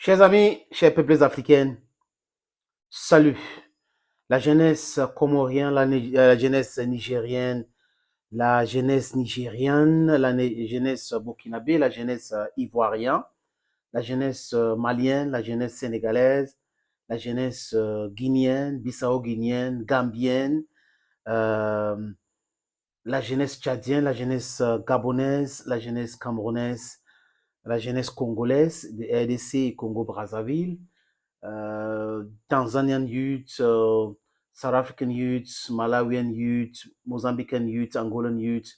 Chers amis, chers peuples africains, salut. La jeunesse comorienne, la jeunesse nigérienne, la jeunesse burkinabé, la jeunesse ivoirienne, la jeunesse malienne, la jeunesse sénégalaise, la jeunesse guinéenne, bissau-guinéenne, gambienne, euh, la jeunesse tchadienne, la jeunesse gabonaise, la jeunesse camerounaise, la jeunesse congolaise, de RDC et Congo-Brazzaville, Tanzanian youth, South African youth, Malawian youth, Mozambican youth, Angolan youth,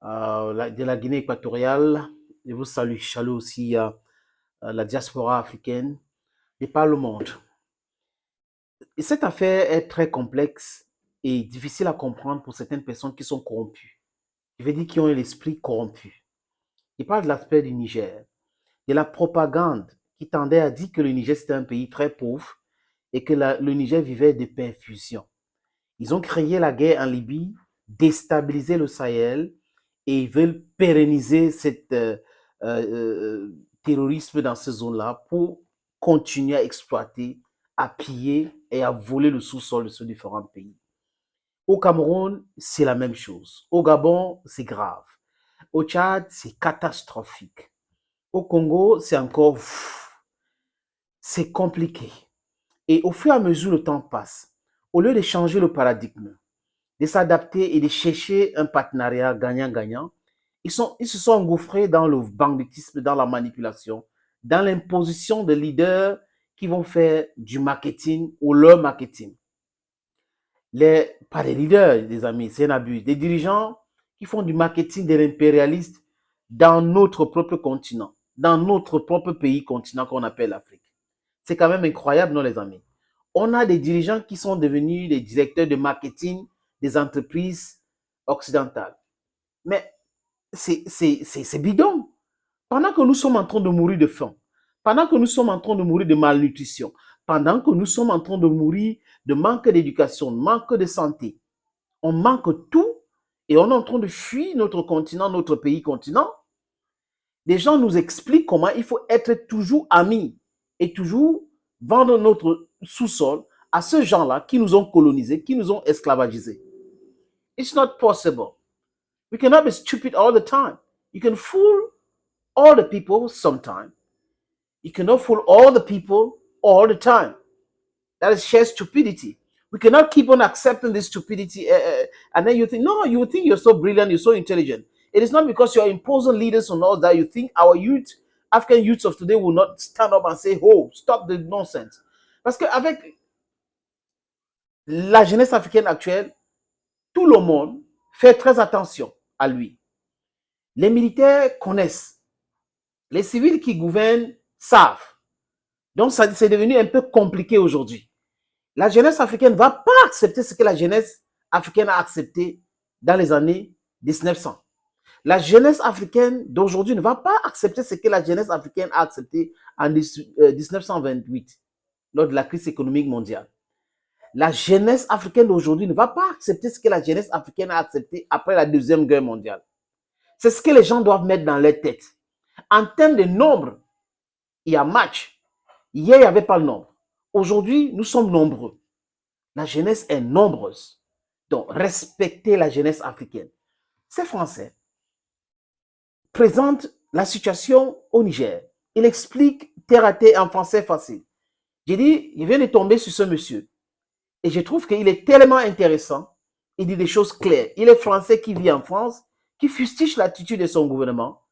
de la Guinée équatoriale. Je vous salue, salut aussi la diaspora africaine et par le monde. Et cette affaire est très complexe et difficile à comprendre pour certaines personnes qui sont corrompues. Je veux dire qui ont l'esprit corrompu. Je parle de l'aspect du Niger, de la propagande qui tendait à dire que le Niger c'était un pays très pauvre et que le Niger vivait de perfusion. Ils ont créé la guerre en Libye, déstabilisé le Sahel et ils veulent pérenniser cet terrorisme dans ces zones-là pour continuer à exploiter, à piller et à voler le sous-sol de ces différents pays. Au Cameroun, c'est la même chose. Au Gabon, c'est grave. Au Tchad, c'est catastrophique. Au Congo, c'est encore... c'est compliqué. Et au fur et à mesure le temps passe, au lieu de changer le paradigme, de s'adapter et de chercher un partenariat gagnant-gagnant, ils se sont engouffrés dans le banditisme, dans la manipulation, dans l'imposition de leaders qui vont faire du marketing ou leur marketing. Pas des leaders, des amis, c'est un abus. Des dirigeants qui font du marketing de l'impérialiste dans notre propre continent, dans notre propre pays, continent qu'on appelle l'Afrique. C'est quand même incroyable, non, les amis? On a des dirigeants qui sont devenus des directeurs de marketing des entreprises occidentales. Mais c'est bidon. Pendant que nous sommes en train de mourir de faim, pendant que nous sommes en train de mourir de malnutrition, pendant que nous sommes en train de mourir de manque d'éducation, de manque de santé, on manque tout et on est en train de fuir notre continent, notre pays continent. Les gens nous expliquent comment il faut être toujours amis et toujours vendre notre sous-sol à ces gens-là qui nous ont colonisés, qui nous ont esclavagisés. It's not possible. We cannot be stupid all the time. You can fool all the people sometime. You cannot fool all the people all the time. That is sheer stupidity. We cannot keep on accepting this stupidity and then you think, no, you think you're so brilliant, you're so intelligent. It is not because you're imposing leaders on us that you think our youth, African youths of today will not stand up and say, oh, stop the nonsense. Parce qu'avec la jeunesse africaine actuelle, tout le monde fait très attention à lui. Les militaires connaissent. Les civils qui gouvernent savent. Donc, c'est devenu un peu compliqué aujourd'hui. La jeunesse africaine ne va pas accepter ce que la jeunesse africaine a accepté dans les années 1900. La jeunesse africaine d'aujourd'hui ne va pas accepter ce que la jeunesse africaine a accepté en 1928, lors de la crise économique mondiale. La jeunesse africaine d'aujourd'hui ne va pas accepter ce que la jeunesse africaine a accepté après la Deuxième Guerre mondiale. C'est ce que les gens doivent mettre dans leur tête. En termes de nombre, il y a match. Hier, il n'y avait pas le nombre. Aujourd'hui, nous sommes nombreux. La jeunesse est nombreuse. Donc, respectez la jeunesse africaine. Ces Français présentent la situation au Niger. Il explique terre à terre en français facile. J'ai dit, je viens de tomber sur ce monsieur. Et je trouve qu'il est tellement intéressant. Il dit des choses claires. Il est français qui vit en France, qui fustige l'attitude de son gouvernement.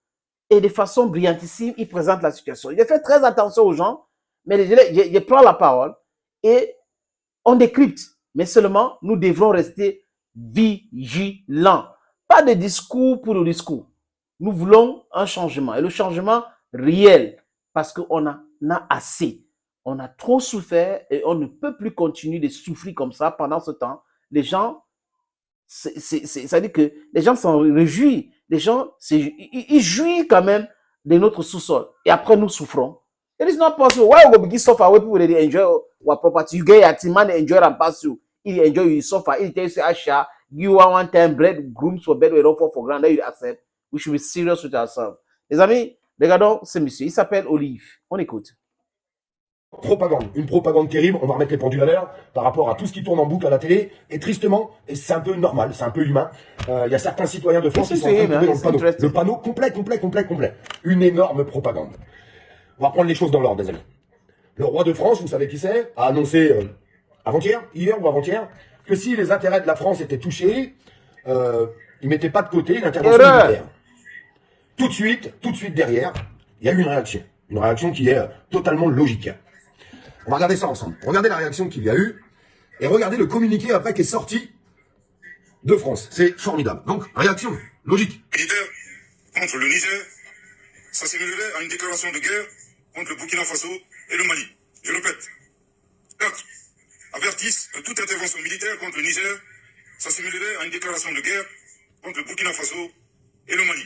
Et de façon brillantissime, il présente la situation. Il fait très attention aux gens, mais je prends la parole et on décrypte. Mais seulement, nous devrons rester vigilants. Pas de discours pour le discours. Nous voulons un changement. Et le changement réel, parce qu'on en a assez. On a trop souffert et on ne peut plus continuer de souffrir comme ça pendant ce temps. Les gens, ça veut dire que les gens s'en réjouissent. Les gens, ils jouissent quand même de notre sous-sol. Et après, nous souffrons. It is not possible. Why would we suffer when people they enjoy our property? You get a team man enjoy and pass you. If you enjoy, you suffer. If you say, Asha, you want one time bread, grooms for bed, we don't fall for granted, you accept. We should be serious with ourselves. Les amis, regardons ce monsieur. Il s'appelle Olive. On écoute. Propagande, une propagande terrible, on va remettre les pendules à l'heure par rapport à tout ce qui tourne en boucle à la télé, et tristement, et c'est un peu normal, c'est un peu humain, il y a certains citoyens de France qui sont en train de tomber dans le panneau complet, une énorme propagande. On va prendre les choses dans l'ordre, des amis. Le roi de France, vous savez qui c'est, a annoncé avant-hier, hier ou avant-hier, que si les intérêts de la France étaient touchés, il mettait pas de côté l'intervention militaire. Tout de suite derrière, il y a eu une réaction qui est totalement logique. On va regarder ça ensemble. Regardez la réaction qu'il y a eu et regardez le communiqué après qui est sorti de France. C'est formidable. Donc, réaction logique. Militaire contre le Niger s'assimilerait à une déclaration de guerre contre le Burkina Faso et le Mali. Je répète. 4. Avertissent que toute intervention militaire contre le Niger s'assimilerait à une déclaration de guerre contre le Burkina Faso et le Mali.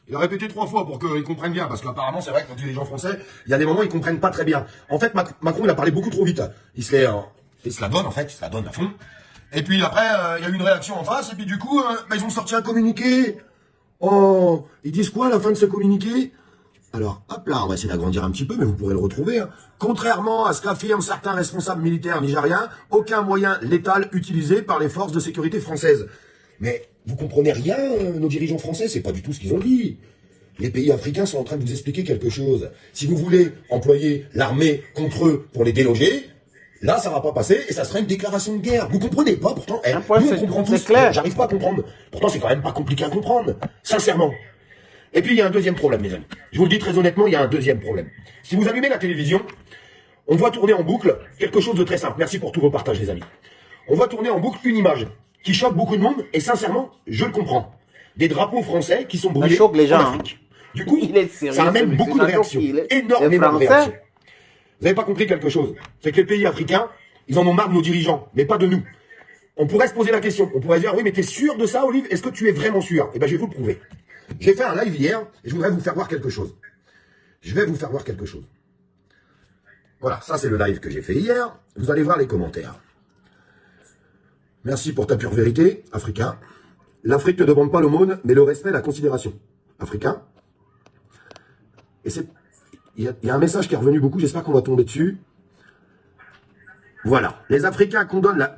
Il a répété 3 fois pour qu'ils comprennent bien, parce qu'apparemment, c'est vrai que quand il y a des gens français, il y a des moments, ils comprennent pas très bien. En fait, Macron, il a parlé beaucoup trop vite. Il se la donne, en fait, il se la donne à fond. Et puis après, il y a eu une réaction en face, et puis du coup, ils ont sorti un communiqué. Oh, ils disent quoi à la fin de ce communiqué? Alors, hop là, on va essayer d'agrandir un petit peu, mais vous pourrez le retrouver. Contrairement à ce qu'affirment certains responsables militaires nigériens, aucun moyen létal utilisé par les forces de sécurité françaises. Mais vous comprenez rien, nos dirigeants français, c'est pas du tout ce qu'ils ont dit. Les pays africains sont en train de vous expliquer quelque chose. Si vous voulez employer l'armée contre eux pour les déloger, là, ça va pas passer et ça sera une déclaration de guerre. Vous comprenez pas, pourtant, nous on comprend tous, j'arrive pas à comprendre. Pourtant, c'est quand même pas compliqué à comprendre, sincèrement. Et puis, il y a un deuxième problème, mes amis. Je vous le dis très honnêtement, il y a un deuxième problème. Si vous allumez la télévision, on voit tourner en boucle quelque chose de très simple. Merci pour tous vos partages, les amis. On voit tourner en boucle une image qui choque beaucoup de monde, et sincèrement, je le comprends. Des drapeaux français qui sont brûlés choque les gens, en Afrique. Du coup, ça amène beaucoup de réactions, énormément de réactions. Vous n'avez pas compris quelque chose, c'est que les pays africains, ils en ont marre de nos dirigeants, mais pas de nous. On pourrait se poser la question, on pourrait dire, oui, mais t'es sûr de ça, Olive? Est-ce que tu es vraiment sûr? Eh bien, je vais vous le prouver. J'ai fait un live hier, et je voudrais vous faire voir quelque chose. Voilà, ça c'est le live que j'ai fait hier. Vous allez voir les commentaires. Merci pour ta pure vérité, Africain. L'Afrique ne demande pas l'aumône, mais le respect et la considération. Africain. Et il y a un message qui est revenu beaucoup, j'espère qu'on va tomber dessus. Voilà. Les Africains condamnent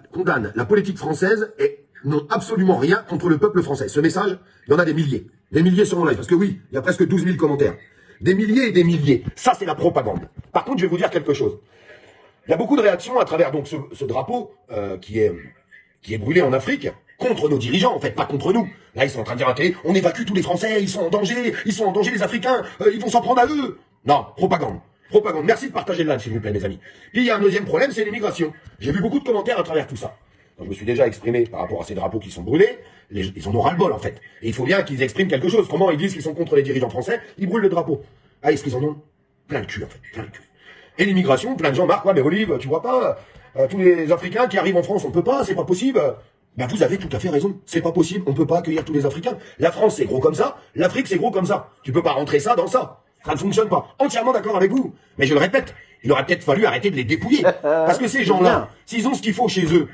la politique française et n'ont absolument rien contre le peuple français. Ce message, il y en a des milliers. Des milliers sur mon live, parce que oui, il y a presque 12 000 commentaires. Des milliers et des milliers. Ça, c'est la propagande. Par contre, je vais vous dire quelque chose. Il y a beaucoup de réactions à travers donc ce drapeau qui est brûlé en Afrique, contre nos dirigeants, en fait, pas contre nous. Là, ils sont en train de dire à la télé, on évacue tous les Français, ils sont en danger les Africains, ils vont s'en prendre à eux. Non, propagande. Propagande. Merci de partager le live, s'il vous plaît, mes amis. Puis, il y a un deuxième problème, c'est l'immigration. J'ai vu beaucoup de commentaires à travers tout ça. Donc, je me suis déjà exprimé par rapport à ces drapeaux qui sont brûlés. Ils en ont ras-le-bol, en fait. Et il faut bien qu'ils expriment quelque chose. Comment ils disent qu'ils sont contre les dirigeants français, ils brûlent le drapeau. Ah, est-ce qu'ils en ont plein le cul, en fait, plein le cul. Et l'immigration, plein de gens marquent, ouais, mais Olive, tu vois pas, tous les Africains qui arrivent en France, on peut pas, c'est pas possible. Ben, vous avez tout à fait raison. C'est pas possible, on peut pas accueillir tous les Africains. La France, c'est gros comme ça, l'Afrique, c'est gros comme ça. Tu peux pas rentrer ça dans ça. Ça ne fonctionne pas. Entièrement d'accord avec vous. Mais je le répète, il aurait peut-être fallu arrêter de les dépouiller. Parce que ces gens-là, s'ils ont ce qu'il faut chez eux,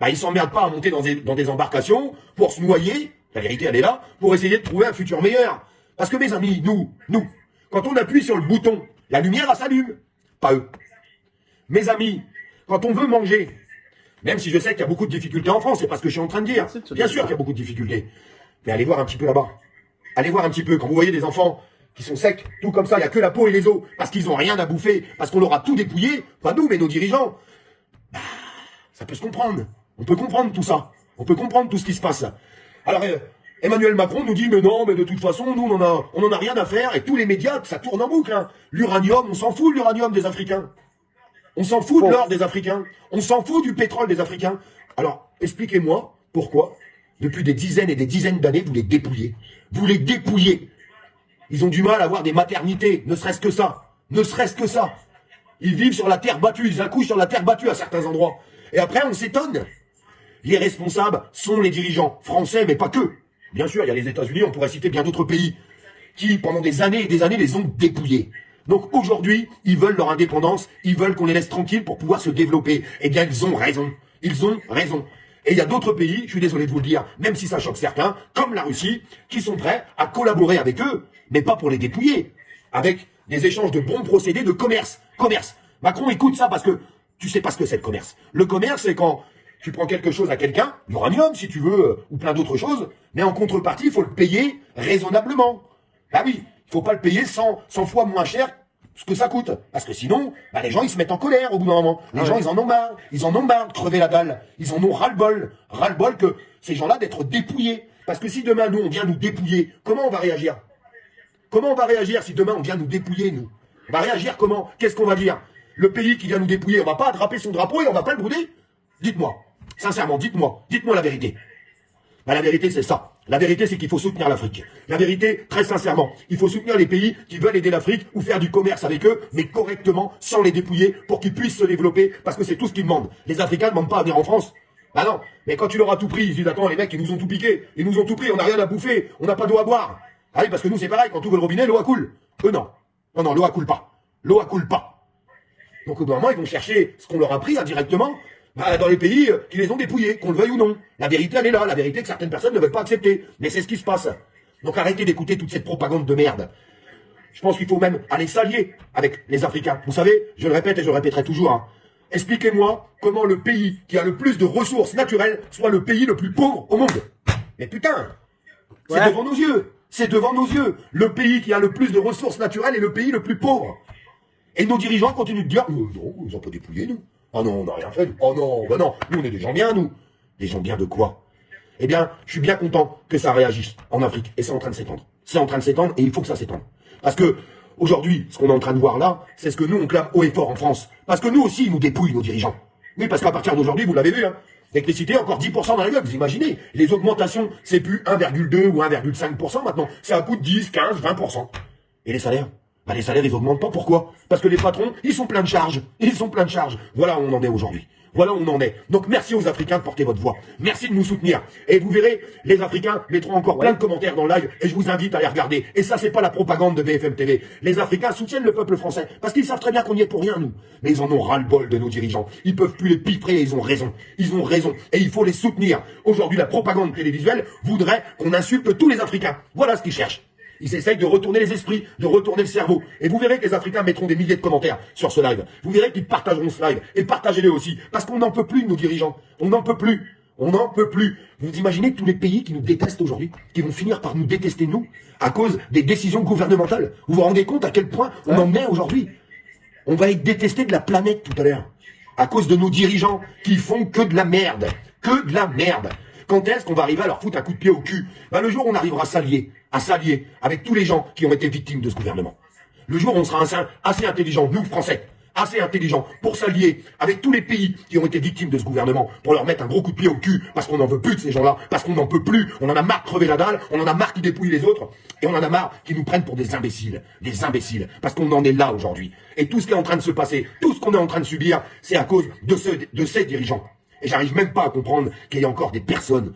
bah, ils s'emmerdent pas à monter dans des embarcations pour se noyer. La vérité, elle est là, pour essayer de trouver un futur meilleur. Parce que mes amis, nous, quand on appuie sur le bouton, la lumière, elle s'allume. Pas eux. Mes amis, quand on veut manger, même si je sais qu'il y a beaucoup de difficultés en France, c'est pas ce que je suis en train de dire. Bien sûr qu'il y a beaucoup de difficultés. Mais allez voir un petit peu là-bas. Allez voir un petit peu. Quand vous voyez des enfants qui sont secs, tout comme ça, il n'y a que la peau et les os, parce qu'ils n'ont rien à bouffer, parce qu'on leur a tout dépouillé, pas nous, mais nos dirigeants, bah, ça peut se comprendre. On peut comprendre tout ça. On peut comprendre tout ce qui se passe. Alors, Emmanuel Macron nous dit, mais non, mais de toute façon, nous, on en a rien à faire, et tous les médias, ça tourne en boucle. Hein. L'uranium, on s'en fout de l'uranium des Africains. On s'en fout de l'or des Africains. On s'en fout du pétrole des Africains. Alors, expliquez-moi pourquoi, depuis des dizaines et des dizaines d'années, vous les dépouillez. Vous les dépouillez. Ils ont du mal à avoir des maternités, ne serait-ce que ça. Ne serait-ce que ça. Ils vivent sur la terre battue, ils accouchent sur la terre battue à certains endroits. Et après, on s'étonne. Les responsables sont les dirigeants français, mais pas que. Bien sûr, il y a les États-Unis, on pourrait citer bien d'autres pays, qui, pendant des années et des années, les ont dépouillés. Donc aujourd'hui, ils veulent leur indépendance, ils veulent qu'on les laisse tranquilles pour pouvoir se développer. Eh bien, ils ont raison. Ils ont raison. Et il y a d'autres pays, je suis désolé de vous le dire, même si ça choque certains, comme la Russie, qui sont prêts à collaborer avec eux, mais pas pour les dépouiller, avec des échanges de bons procédés de commerce. Commerce. Macron, écoute ça parce que tu sais pas ce que c'est le commerce. Le commerce, c'est quand tu prends quelque chose à quelqu'un, l'uranium si tu veux, ou plein d'autres choses, mais en contrepartie, il faut le payer raisonnablement. Bah oui, il faut pas le payer 100 fois moins cher ce que ça coûte. Parce que sinon, bah les gens, ils se mettent en colère au bout d'un moment. Les gens, ils en ont marre. Ils en ont marre de crever la dalle. Ils en ont ras-le-bol. Ras-le-bol que ces gens-là d'être dépouillés. Parce que si demain, nous, on vient nous dépouiller, comment on va réagir? Comment on va réagir si demain, on vient nous dépouiller, nous? On va réagir comment? Qu'est-ce qu'on va dire? Le pays qui vient nous dépouiller, on va pas attraper son drapeau et on va pas le brûler? Dites-moi. Sincèrement, dites-moi. Dites-moi la vérité. Bah, la vérité, c'est ça. La vérité, c'est qu'il faut soutenir l'Afrique. La vérité, très sincèrement, il faut soutenir les pays qui veulent aider l'Afrique ou faire du commerce avec eux, mais correctement, sans les dépouiller, pour qu'ils puissent se développer, parce que c'est tout ce qu'ils demandent. Les Africains ne demandent pas à venir en France. Bah non, mais quand tu leur as tout pris, ils disent, attends, les mecs, ils nous ont tout piqué, ils nous ont tout pris, on n'a rien à bouffer, on n'a pas d'eau à boire. Ah oui, parce que nous, c'est pareil, quand tu ouvres le robinet, l'eau coule. Eux, non. Non, non, l'eau coule pas. L'eau coule pas. Donc, au bout d'un moment, ils vont chercher ce qu'on leur a pris indirectement, dans les pays qui les ont dépouillés, qu'on le veuille ou non. La vérité, elle est là. La vérité que certaines personnes ne veulent pas accepter. Mais c'est ce qui se passe. Donc arrêtez d'écouter toute cette propagande de merde. Je pense qu'il faut même aller s'allier avec les Africains. Vous savez, je le répète et je le répéterai toujours, hein. Expliquez-moi comment le pays qui a le plus de ressources naturelles soit le pays le plus pauvre au monde. Mais putain, c'est devant nos yeux. C'est devant nos yeux. Le pays qui a le plus de ressources naturelles est le pays le plus pauvre. Et nos dirigeants continuent de dire, non, ils ont pas dépouillé, nous. Oh non, on n'a rien fait. Nous. Oh non, bah non, nous on est des gens bien, nous. Des gens bien de quoi? Eh bien, je suis bien content que ça réagisse en Afrique. Et c'est en train de s'étendre. C'est en train de s'étendre et il faut que ça s'étende. Parce que, aujourd'hui, ce qu'on est en train de voir là, c'est ce que nous on clame haut et fort en France. Parce que nous aussi, ils nous dépouillent, nos dirigeants. Oui, parce qu'à partir d'aujourd'hui, vous l'avez vu, hein, l'électricité, encore 10% dans les gueules. Vous imaginez, les augmentations, c'est plus 1,2 ou 1,5% maintenant. C'est à coût de 10, 15, 20%. Et les salaires? Bah, les salaires, ils augmentent pas. Pourquoi? Parce que les patrons, ils sont pleins de charges. Ils sont pleins de charges. Voilà où on en est aujourd'hui. Voilà où on en est. Donc, merci aux Africains de porter votre voix. Merci de nous soutenir. Et vous verrez, les Africains mettront encore plein de commentaires dans le live et je vous invite à les regarder. Et ça, c'est pas la propagande de BFM TV. Les Africains soutiennent le peuple français parce qu'ils savent très bien qu'on y est pour rien, nous. Mais ils en ont ras-le-bol de nos dirigeants. Ils peuvent plus les piffrer et ils ont raison. Ils ont raison. Et il faut les soutenir. Aujourd'hui, la propagande télévisuelle voudrait qu'on insulte tous les Africains. Voilà ce qu'ils cherchent. Ils essayent de retourner les esprits, de retourner le cerveau. Et vous verrez que les Africains mettront des milliers de commentaires sur ce live. Vous verrez qu'ils partageront ce live. Et partagez-le aussi. Parce qu'on n'en peut plus de nos dirigeants. On n'en peut plus. On n'en peut plus. Vous imaginez tous les pays qui nous détestent aujourd'hui, qui vont finir par nous détester nous, à cause des décisions gouvernementales. Vous vous rendez compte à quel point on en est aujourd'hui? On va être détesté de la planète tout à l'heure. À cause de nos dirigeants qui font que de la merde. Que de la merde. Quand est-ce qu'on va arriver à leur foutre un coup de pied au cul? Ben, le jour où on arrivera à s'allier avec tous les gens qui ont été victimes de ce gouvernement. Le jour où on sera assez intelligents, nous Français, assez intelligents pour s'allier avec tous les pays qui ont été victimes de ce gouvernement, pour leur mettre un gros coup de pied au cul, parce qu'on n'en veut plus de ces gens-là, parce qu'on n'en peut plus, on en a marre de crever la dalle, on en a marre qu'ils dépouillent les autres, et on en a marre qu'ils nous prennent pour des imbéciles, parce qu'on en est là aujourd'hui. Et tout ce qui est en train de se passer, tout ce qu'on est en train de subir, c'est à cause de ces dirigeants. Et j'arrive même pas à comprendre qu'il y ait encore des personnes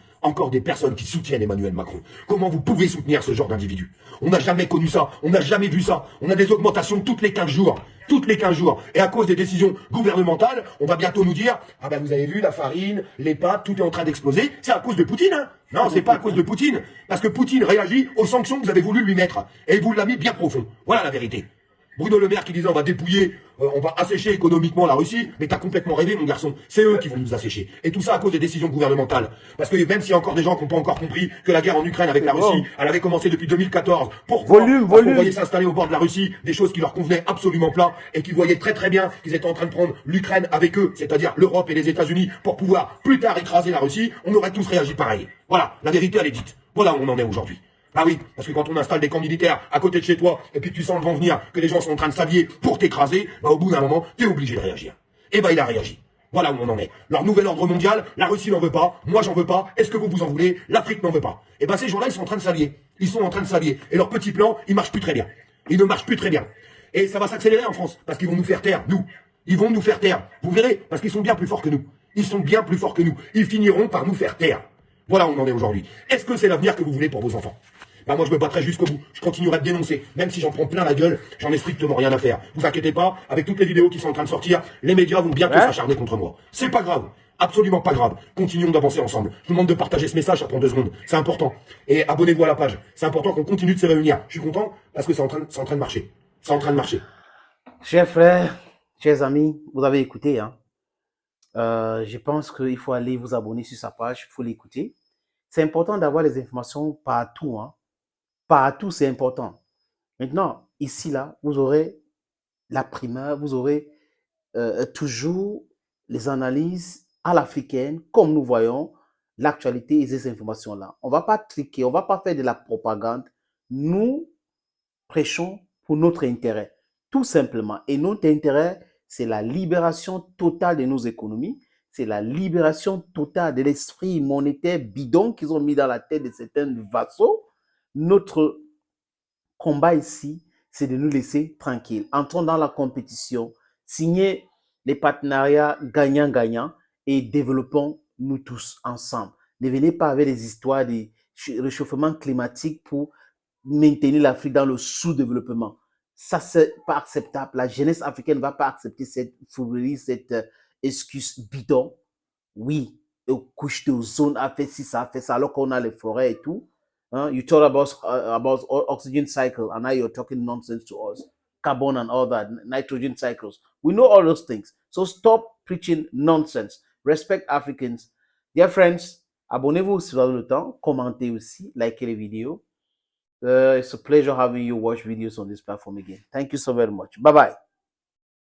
qui soutiennent Emmanuel Macron. Comment vous pouvez soutenir ce genre d'individu? On n'a jamais connu ça, on n'a jamais vu ça. On a des augmentations toutes les 15 jours. Toutes les 15 jours. Et à cause des décisions gouvernementales, on va bientôt nous dire, ah ben vous avez vu, la farine, les pâtes, tout est en train d'exploser. C'est à cause de Poutine, hein? Non, c'est pas à cause de Poutine. Parce que Poutine réagit aux sanctions que vous avez voulu lui mettre. Et il vous l'a mis bien profond. Voilà la vérité. Bruno Le Maire qui disait on va dépouiller, on va assécher économiquement la Russie, mais t'as complètement rêvé mon garçon, c'est eux qui vont nous assécher. Et tout ça à cause des décisions gouvernementales. Parce que même s'il y a encore des gens qui n'ont pas encore compris que la guerre en Ukraine avec la Russie, elle avait commencé depuis 2014. Pourquoi? Parce qu'on voyait s'installer au bord de la Russie des choses qui leur convenaient absolument pas et qui voyaient très très bien qu'ils étaient en train de prendre l'Ukraine avec eux, c'est-à-dire l'Europe et les États-Unis, pour pouvoir plus tard écraser la Russie, on aurait tous réagi pareil. Voilà, la vérité elle est dite. Voilà où on en est aujourd'hui. Ah oui, parce que quand on installe des camps militaires à côté de chez toi, et puis tu sens le vent venir, que les gens sont en train de s'allier pour t'écraser, bah au bout d'un moment, t'es obligé de réagir. Et bah il a réagi. Voilà où on en est. Leur nouvel ordre mondial, la Russie n'en veut pas, moi j'en veux pas, est-ce que vous en voulez? L'Afrique n'en veut pas. Et bah ces gens-là, ils sont en train de s'allier. Ils sont en train de s'allier. Et leur petit plan, il marche plus très bien. Il ne marche plus très bien. Et ça va s'accélérer en France, parce qu'ils vont nous faire taire, nous. Ils vont nous faire taire. Vous verrez, parce qu'ils sont bien plus forts que nous. Ils sont bien plus forts que nous. Ils finiront par nous faire taire. Voilà où on en est aujourd'hui. Est-ce que c'est l'avenir que vous voulez pour vos enfants? Bah moi je me battrai jusqu'au bout, je continuerai de dénoncer, même si j'en prends plein la gueule, j'en ai strictement rien à faire. Vous inquiétez pas, avec toutes les vidéos qui sont en train de sortir, les médias vont bientôt s'acharner contre moi. C'est pas grave, absolument pas grave. Continuons d'avancer ensemble. Je vous demande de partager ce message, ça prend 2 secondes, c'est important. Et abonnez-vous à la page, c'est important qu'on continue de se réunir. Je suis content parce que c'est en train de marcher. C'est en train de marcher. Chers frères, Chers amis, vous avez écouté, hein? Je pense qu'il faut aller vous abonner sur sa page, il faut l'écouter. C'est important d'avoir les informations partout, hein? Partout, c'est important. Maintenant, ici, là, vous aurez la primeur, vous aurez toujours les analyses à l'africaine, comme nous voyons l'actualité et ces informations-là. On ne va pas triquer, on ne va pas faire de la propagande. Nous prêchons pour notre intérêt, tout simplement. Et notre intérêt, c'est la libération totale de nos économies, c'est la libération totale de l'esprit monétaire bidon qu'ils ont mis dans la tête de certains vassaux. Notre combat ici, c'est de nous laisser tranquilles. Entrons dans la compétition, signez les partenariats gagnant-gagnant et développons nous tous ensemble. Ne venez pas avec des histoires de réchauffement climatique pour maintenir l'Afrique dans le sous-développement. Ça, c'est pas acceptable. La jeunesse africaine ne va pas accepter cette fourberie, cette excuse bidon. Oui, aux couches de zone a fait ci, ça a fait ça, alors qu'on a les forêts et tout. You talk about oxygen cycle, and now you're talking nonsense to us. Carbon and all that, nitrogen cycles. We know all those things. So stop preaching nonsense. Respect Africans. Dear friends, abonnez-vous si vous avez le temps. Commentez aussi, likez les vidéos. It's a pleasure having you watch videos on this platform again. Thank you so very much. Bye-bye.